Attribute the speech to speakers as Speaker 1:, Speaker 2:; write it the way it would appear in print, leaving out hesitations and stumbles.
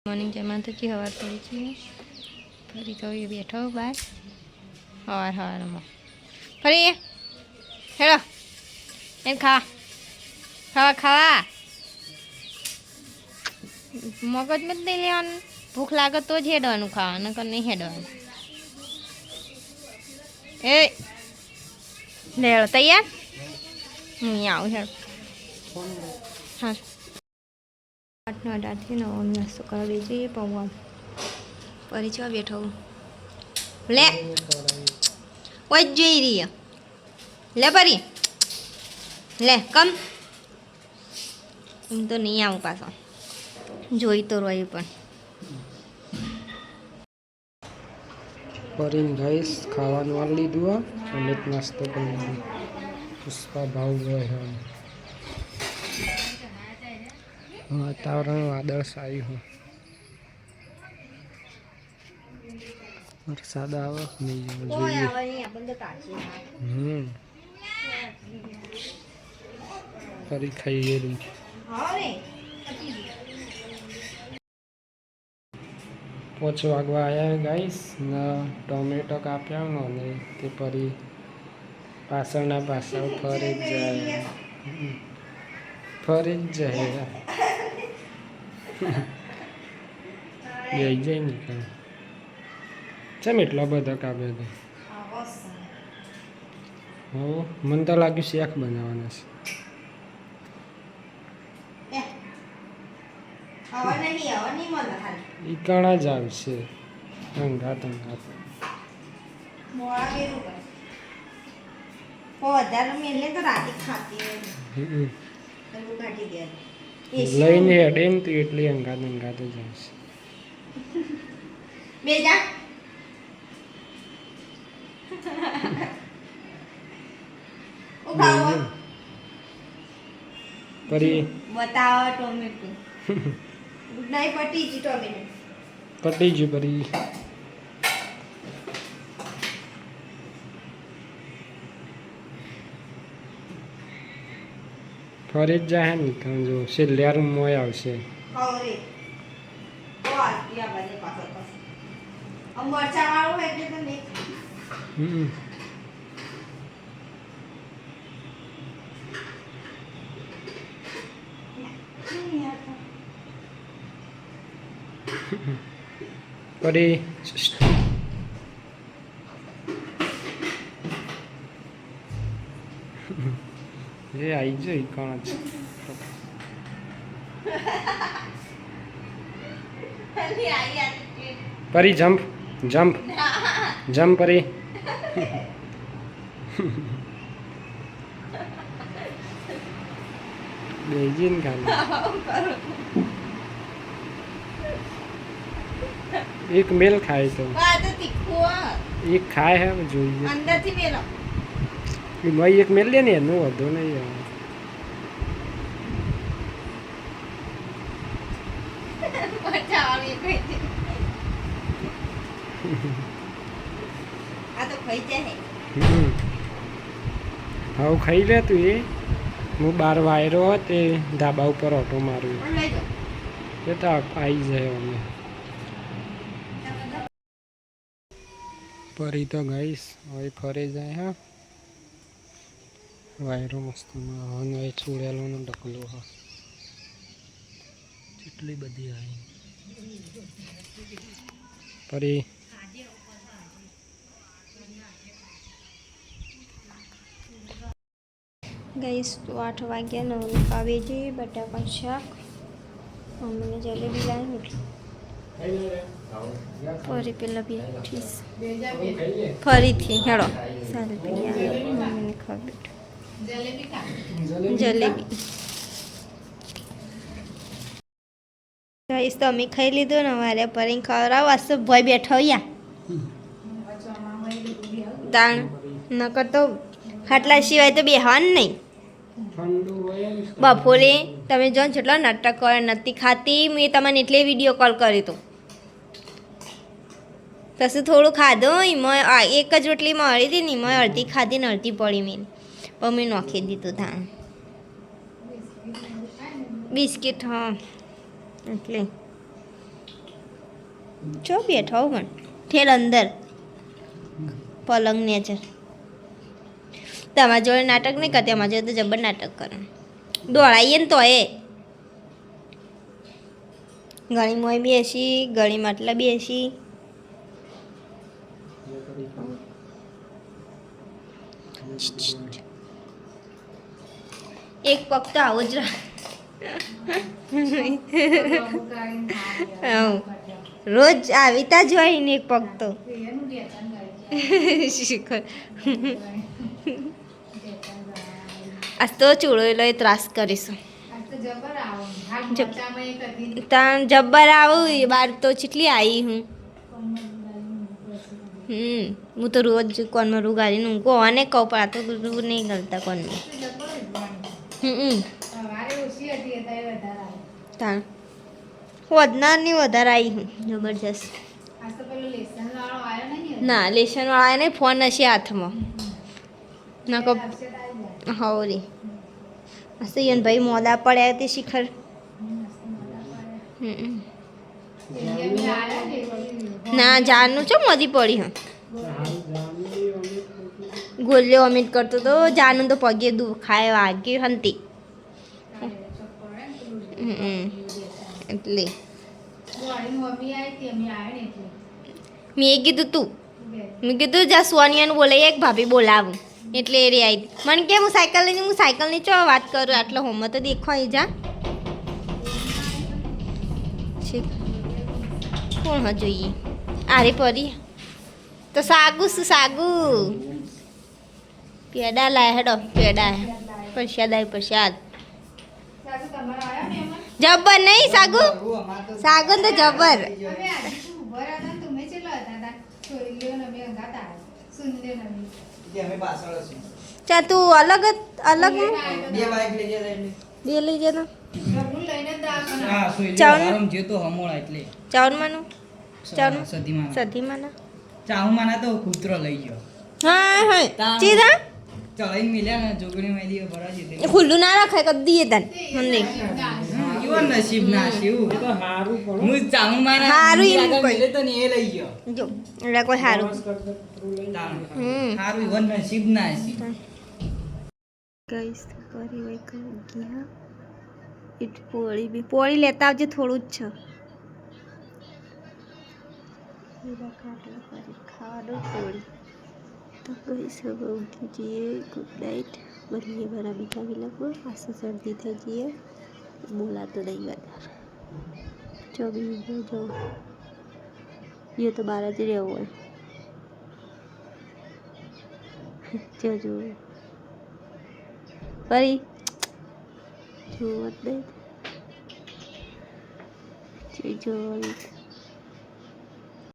Speaker 1: Morning જય માતાજી હવાર પડી છે ફરી તો એ બેઠો બહાર હવારમાં ફરી હેલો એમ ખાવા મગજ મત નહીં લેવાનું ભૂખ લાગે તો જ હેડવાનું ખાવાનું નકર નહીં હેડવાનું એ લે તૈયાર હું આવું હેડ હા 8:18 થી 9 નાસ્તો કરાવી જઈએ પૌવા પરિચય બેઠો લે ઓય જોઈ રહી લે પરી લે કમ એમ તો નહીં આવું પાછો જોઈ તો રહ્યું પણ
Speaker 2: પરીને ગાઈસ ખાવાનું આ લીધું અને નાસ્તો કરી લીધો પુષ્પા ભાવ ગયો વાતાવરણ વાદળછાયું વરસાદ આવે નહીં જોઈએ ફરી ખાઈએ રહી 5 વાગવા આવ્યા ગાઈસ ને ટોમેટો કાપ્યા અને તે ફરી પાછળ ફરી જ જાય જઈ જાય નીકળ ચમ એટલો બધો કાપ્યો હતો હવે મને તો લાગ્યું શેક બનાવવાના છે એ કણા જ આવશે અંગાત લઈને હેડે ને તો એટલી અંગાત જ આવશે પરી
Speaker 1: બતાવો ટોમેટો નહીં પટી જ ટોમેટો
Speaker 2: પટી જ પરી ફરી જ જાય ને કારણ જો છેલ્લે મોય આવશે પડી એ આવી જાય કોણ છે પરી જમ્પ પરી બેજીન ખાલી એક મેલ ખાય તો એક ખાય હે જોઈએ
Speaker 1: અંદરથી મેલો
Speaker 2: ભાઈ એક મેલ લે ને એનું વધુ નહીં હવે ખાઈ લે તું એ હું બાર વાયરો તે ધાબા ઉપર ઓટો મારું એ તો આવી જાય અમે પરી તો ગઈશ હવે ફરે જાય હા વાયરો મસ્ત હવે છોડેલો ને ઢકલો હા કેટલી બધી આવી પરી
Speaker 1: ગઈશ તો 8 વાગ્યા ને ખાવી જઈએ બટાકા શાક મમ્મીને જલેબી લાવી ફરી પેલા બેઠીશ ફરીથી હેડો સારી પેલી મમ્મીને ખાવી જલેબી ગઈશ તો અમે ખાઈ લીધું ને મારે પરી ખવડાવ વાસ્તે ભય બેઠો યા તાણ નકર તો ખાટલા સિવાય તો બેહવાનું નહીં બપોરે તમે જો જેટલો નાટક કરે નથી ખાતી મેં તમને એટલે વિડીયો કોલ કર્યો હતો તસું થોડું ખાધું એમાં એક જ રોટલી મળી હતી ને એમાં અડધી ખાધી ને અડધી પડી મેં પણ મેં નાખી દીધું ધાન બિસ્કિટ હા એટલે ચો બેઠો હું પણ ઠેર અંદર પલંગ ને છે તમારા જોડે નાટક નહીં કરતી અમારા જોડે તો જબર નાટક કરે દોડાઈએ ને તો એ ગળીમાં બેસી ગળી માટલા બેસી એક પગ તો આવો જ રોજ આવીતા જ હોય ને એક પગ તો શિખર આજ તો ચૂડો એ ત્રાસ કરીશું તાન જબ્બર આવું બાર તો ચીટલી આવી હું હું તો રોજ કોનમાં રૂ ગાડીને ઊંઘો અને કહું પણ આ તો રૂ નહીં કરતા કોનમાં તાણ વધનારની વધારે આવી હું જબરજસ્ત ના લેશન વાળા નહીં ફોન હશે હાથમાં ના કહો હવરી હશે ભાઈ મોડા પડ્યા તે શિખર ના જાનનું છો મોદી પડી હા ગોલ્યો અમિત કરતો તો જાનું તો પગે દુખાય વાગ્યું હંતી એટલે મેં કીધું તું મેં કીધું જા સોનિયાનું બોલાવી એક ભાભી બોલાવું એટલે એ રે આવી મને કે હું સાયકલની ચો વાત કરું આટલો હોમમાં તો દેખો આવી જા કોણ હા જોઈએ આરે પરી તો સાગુ શું સાગુ પેડા લાય હેડો પેડા પ્રસાદ જબ્બર નહીં સાગુ સાગુ તો જબ્બર ચા તું અલગ બે લઈ જતા ચાવન સધીમાના
Speaker 3: ચાહુમાના તો કૂતરો લઈ ગયો
Speaker 1: હા હા ચીધા
Speaker 3: ચલાઈ મિલ્યા ને જોગણી માં દી ભરા દીધી
Speaker 1: ખુલ્લું ના રખાય કદ દીએ તન મને
Speaker 3: ઈવો નસીબ ના શિવ
Speaker 2: તો હારું પણ
Speaker 3: હું ચાહુમાના
Speaker 1: હારું એમ કોઈ.
Speaker 3: મિલે તો ને એ લઈ ગયો
Speaker 1: જો એટલે કોઈ સારું
Speaker 3: હારું ઈવો નસીબ ના શિવ
Speaker 1: ગઈસ કરી વઈ કરી ગયા ઇટ પોળી લેતા આવજે થોડું જ છે ખાવાનું પોળી तो कोई सब कीजिए गुड नाइट बढ़िए बड़ा मीठा भी लगो आशा सर्दी थे जिए बोला तो नहीं बता जो भी है जो ये तो 12 જ રહ્યો હોય જો પરી જો મત દે જો